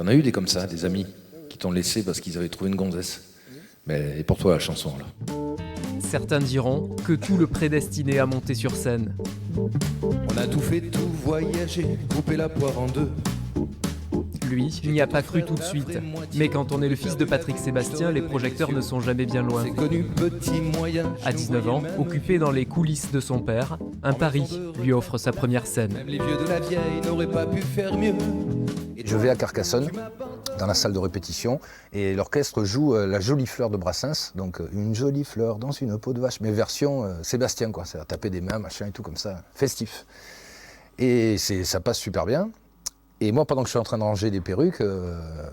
T'en as eu des comme ça, des amis qui t'ont laissé parce qu'ils avaient trouvé une gonzesse. Mais et pour toi la chanson alors? Certains diront que tout le prédestinait à monter sur scène. On a tout fait, tout voyagé, coupé la poire en deux. Lui n'y a pas cru tout de suite. Mais quand on est le fils de Patrick Sébastien, les projecteurs ne sont jamais bien loin. C'est connu, petit, moyen. À 19 ans, occupé dans les coulisses de son père, un pari lui offre sa première scène. Même les vieux de la vieille n'auraient pas pu faire mieux. Je vais à Carcassonne, dans la salle de répétition, et l'orchestre joue La Jolie Fleur de Brassens, donc une jolie fleur dans une peau de vache, mais version Sébastien, quoi, c'est à taper des mains, machin et tout comme ça, festif. Et ça passe super bien. Et moi, pendant que je suis en train de ranger des perruques,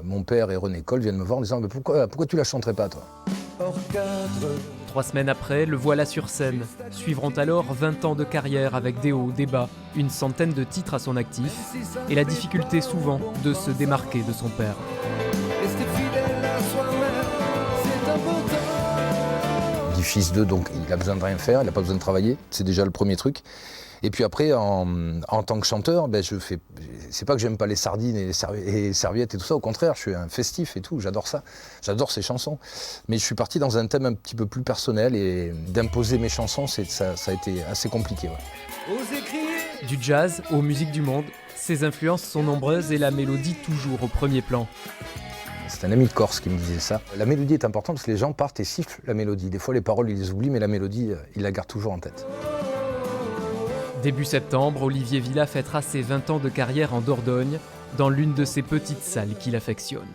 mon père et René Coll viennent me voir en disant « Mais pourquoi tu la chanterais pas, toi ?» Hors cadre. 3 semaines après, le voilà sur scène. Suivront alors 20 ans de carrière avec des hauts, des bas, une centaine de titres à son actif, et la difficulté souvent de se démarquer de son père. Rester fidèle à soi-même, c'est important. Du fils d'eux, donc il a besoin de rien faire, il n'a pas besoin de travailler, c'est déjà le premier truc. Et puis après, en tant que chanteur, c'est pas que j'aime pas les sardines et les serviettes et tout ça, au contraire, je suis un festif et tout, j'adore ça, j'adore ces chansons. Mais je suis parti dans un thème un petit peu plus personnel et d'imposer mes chansons, ça a été assez compliqué. Ouais. Osez crier. Du jazz aux musiques du monde, ses influences sont nombreuses et la mélodie toujours au premier plan. C'est un ami de Corse qui me disait ça. La mélodie est importante parce que les gens partent et sifflent la mélodie. Des fois, les paroles, ils les oublient, mais la mélodie, ils la gardent toujours en tête. Début septembre, Olivier Villa fêtera ses 20 ans de carrière en Dordogne, dans l'une de ses petites salles qu'il affectionne.